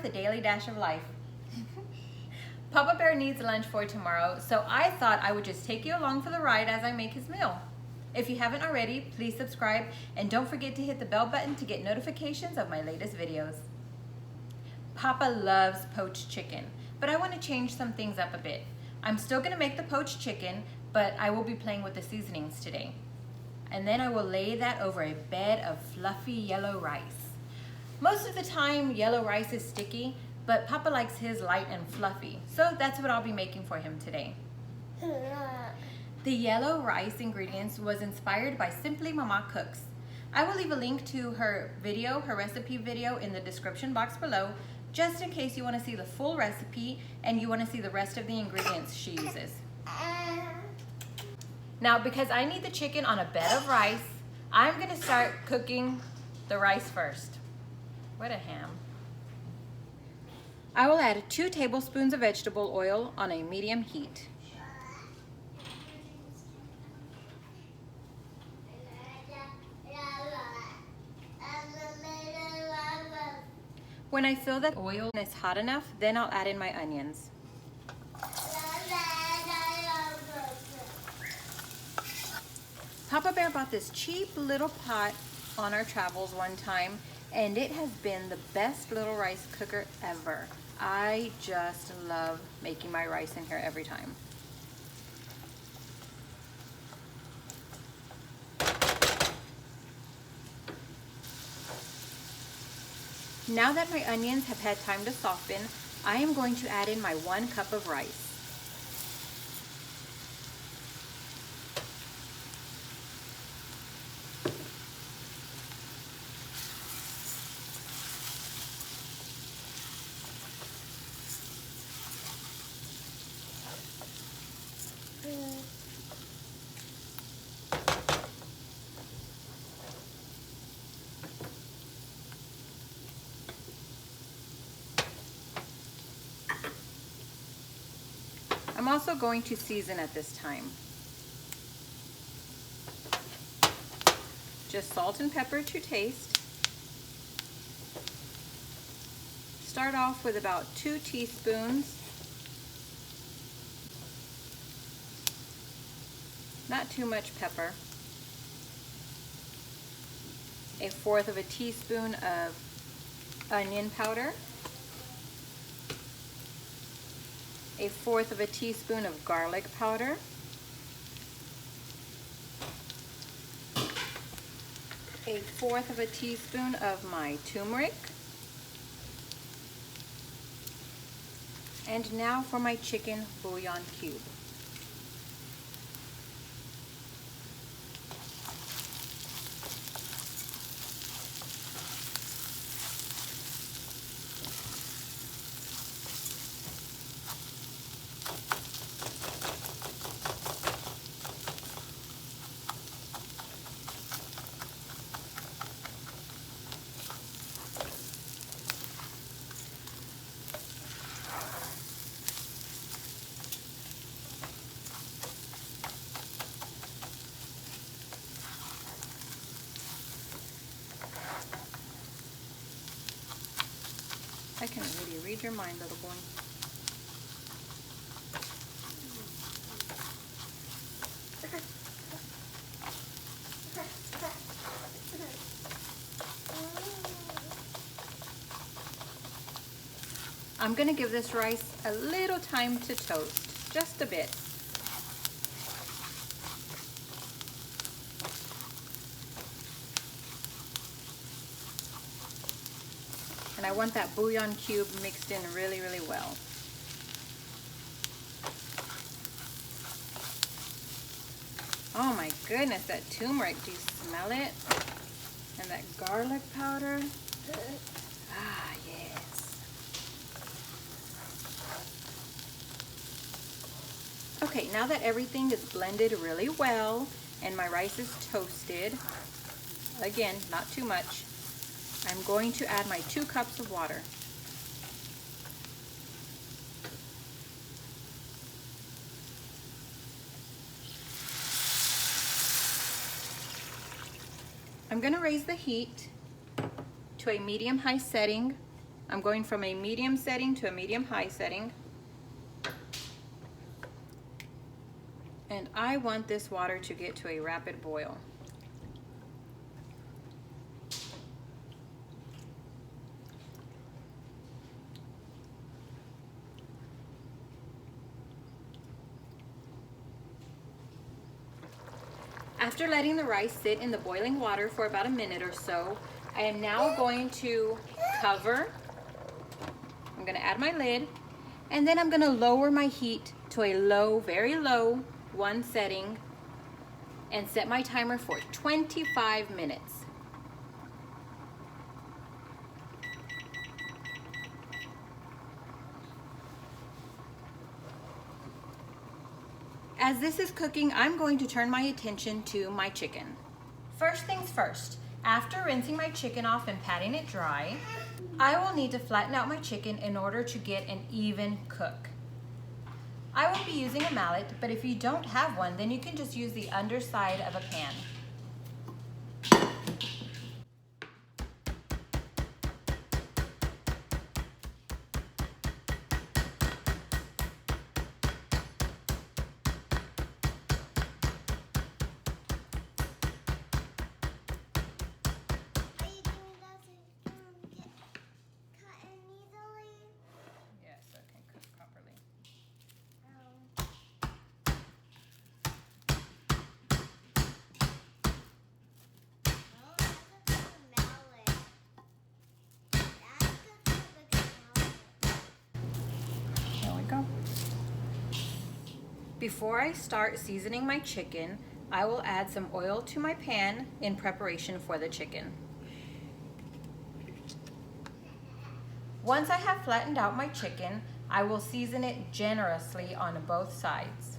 the daily dash of life. Papa Bear needs lunch for tomorrow, so I thought I would just take you along for the ride as I make his meal. If you haven't already, please subscribe and don't forget to hit the bell button to get notifications of my latest videos. Papa loves poached chicken, but I want to change some things up a bit. I'm still going to make the poached chicken, but I will be playing with the seasonings today. And then I will lay that over a bed of fluffy yellow rice. Most of the time, yellow rice is sticky, but Papa likes his light and fluffy, so that's what I'll be making for him today. The yellow rice ingredients was inspired by Simply Mama Cooks. I will leave a link to her recipe video in the description box below, just in case you want to see the full recipe and you want to see the rest of the ingredients she uses. Now, because I need the chicken on a bed of rice, I'm going to start cooking the rice first. What a ham. I will add 2 tablespoons of vegetable oil on a medium heat. When I feel that oil is hot enough, then I'll add in my onions. Papa Bear bought this cheap little pot on our travels one time, and it has been the best little rice cooker ever. I just love making my rice in here every time. Now that my onions have had time to soften, I am going to add in my 1 cup of rice. I'm also going to season at this time. Just salt and pepper to taste. Start off with about 2 teaspoons. Not too much pepper. 1/4 of a teaspoon of onion powder. 1/4 of a teaspoon of garlic powder. 1/4 of a teaspoon of my turmeric. And now for my chicken bouillon cube. I can really read your mind, little boy. I'm going to give this rice a little time to toast, just a bit. And I want that bouillon cube mixed in really, really well. Oh my goodness, that turmeric, do you smell it? And that garlic powder. Ah, yes. Okay, now that everything is blended really well and my rice is toasted, again, not too much, I'm going to add my 2 cups of water. I'm going to raise the heat to a medium-high setting I'm going from a medium setting to a medium-high setting. And I want this water to get to a rapid boil. After letting the rice sit in the boiling water for about a minute or so, I am now going to cover. I'm going to add my lid, and then I'm going to lower my heat to a low, very low one setting and set my timer for 25 minutes. As this is cooking, I'm going to turn my attention to my chicken. First things first, after rinsing my chicken off and patting it dry, I will need to flatten out my chicken in order to get an even cook. I will be using a mallet, but if you don't have one, then you can just use the underside of a pan. Before I start seasoning my chicken, I will add some oil to my pan in preparation for the chicken. Once I have flattened out my chicken, I will season it generously on both sides.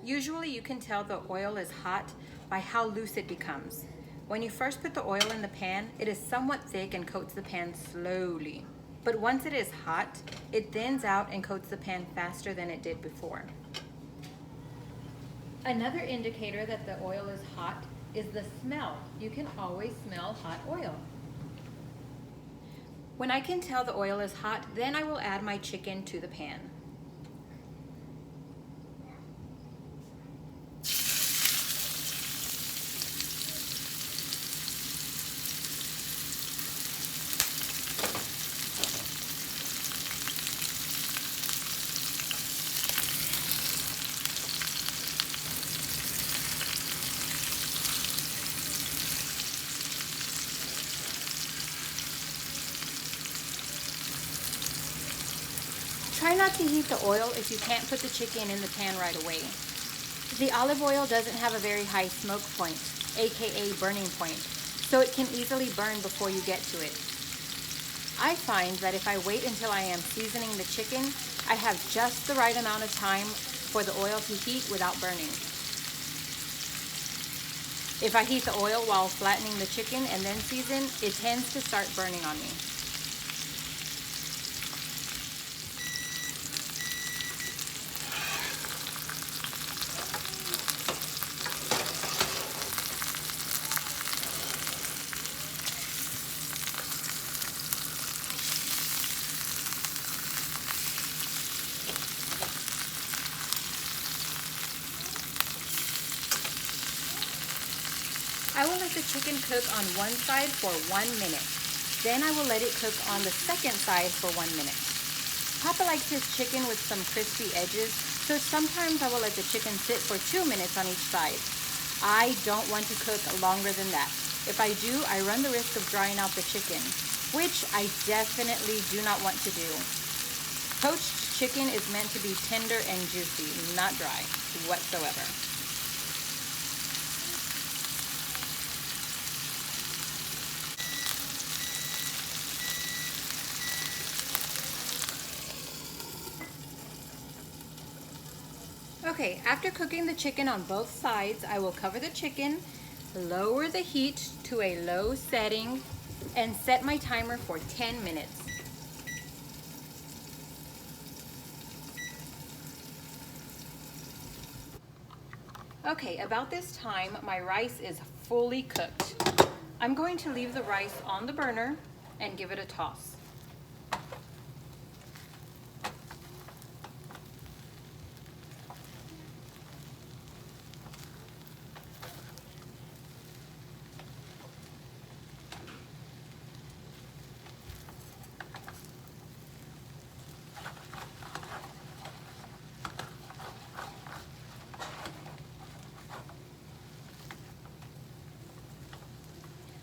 Usually you can tell the oil is hot by how loose it becomes. When you first put the oil in the pan, it is somewhat thick and coats the pan slowly. But once it is hot, it thins out and coats the pan faster than it did before. Another indicator that the oil is hot is the smell. You can always smell hot oil. When I can tell the oil is hot, then I will add my chicken to the pan. Try not to heat the oil if you can't put the chicken in the pan right away. The olive oil doesn't have a very high smoke point, aka burning point, so it can easily burn before you get to it. I find that if I wait until I am seasoning the chicken, I have just the right amount of time for the oil to heat without burning. If I heat the oil while flattening the chicken and then season, it tends to start burning on me. I will let the chicken cook on one side for 1 minute. Then I will let it cook on the second side for 1 minute. Papa likes his chicken with some crispy edges, so sometimes I will let the chicken sit for 2 minutes on each side. I don't want to cook longer than that. If I do, I run the risk of drying out the chicken, which I definitely do not want to do. Poached chicken is meant to be tender and juicy, not dry whatsoever. Okay, after cooking the chicken on both sides, I will cover the chicken, lower the heat to a low setting, and set my timer for 10 minutes. Okay, about this time, my rice is fully cooked. I'm going to leave the rice on the burner and give it a toss.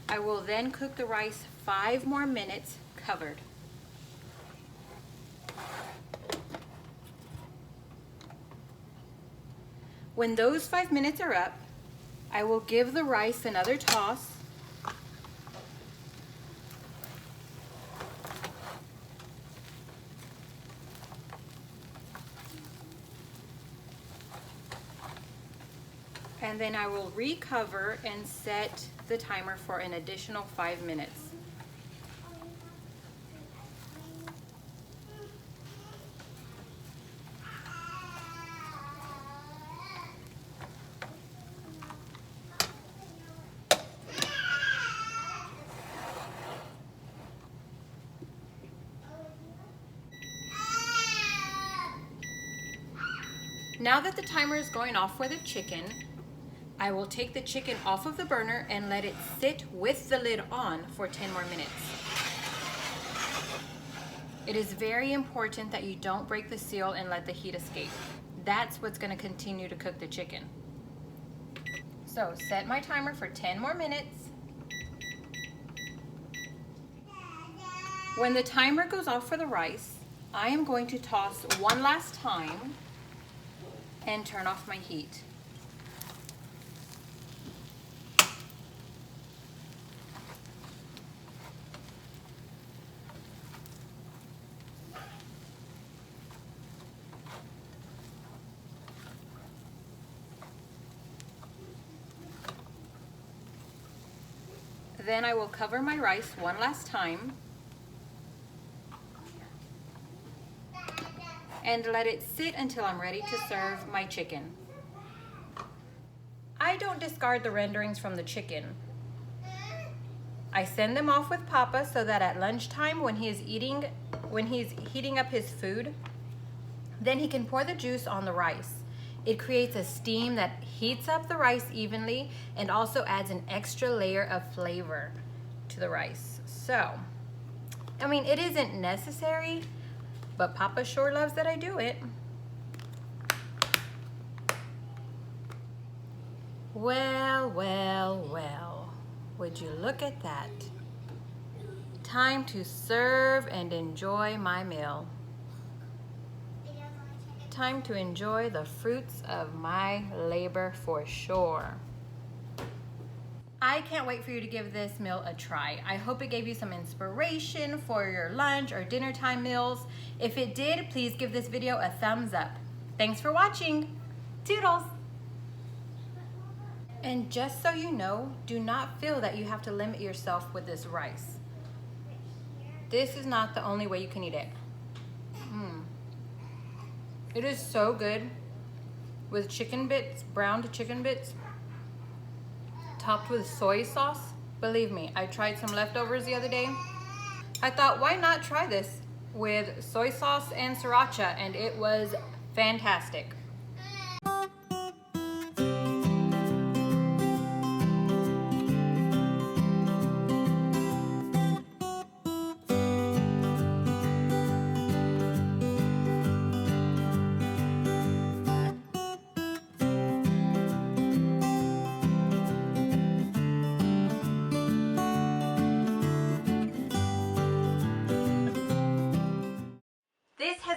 I will then cook the rice 5 more minutes covered. When those 5 minutes are up, I will give the rice another toss. And then I will recover and set the timer for an additional 5 minutes. Now that the timer is going off for the chicken, I will take the chicken off of the burner and let it sit with the lid on for 10 more minutes. It is very important that you don't break the seal and let the heat escape. That's what's going to continue to cook the chicken. So set my timer for 10 more minutes. When the timer goes off for the rice, I am going to toss one last time and turn off my heat. Then I will cover my rice one last time and let it sit until I'm ready to serve my chicken. I don't discard the renderings from the chicken. I send them off with Papa so that at lunchtime when he's heating up his food, then he can pour the juice on the rice. It creates a steam that heats up the rice evenly and also adds an extra layer of flavor to the rice. So, I mean, it isn't necessary, but Papa sure loves that I do it. Well, well, well, would you look at that? Time to serve and enjoy my meal. Time to enjoy the fruits of my labor for sure. I can't wait for you to give this meal a try. I hope it gave you some inspiration for your lunch or dinner time meals. If it did, please give this video a thumbs up. Thanks for watching. Toodles! And just so you know, do not feel that you have to limit yourself with this rice. This is not the only way you can eat it. It is so good with chicken bits, browned chicken bits, topped with soy sauce. Believe me, I tried some leftovers the other day. I thought, why not try this with soy sauce and sriracha, and it was fantastic.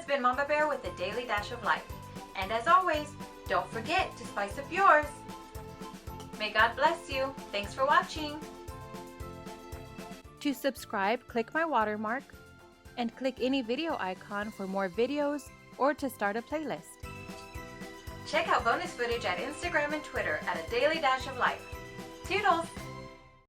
been Mama Bear with a Daily Dash of Life. And as always, don't forget to spice up yours. May God bless you. Thanks for watching. To subscribe, click my watermark and click any video icon for more videos or to start a playlist. Check out bonus footage at Instagram and Twitter at A Daily Dash of Life.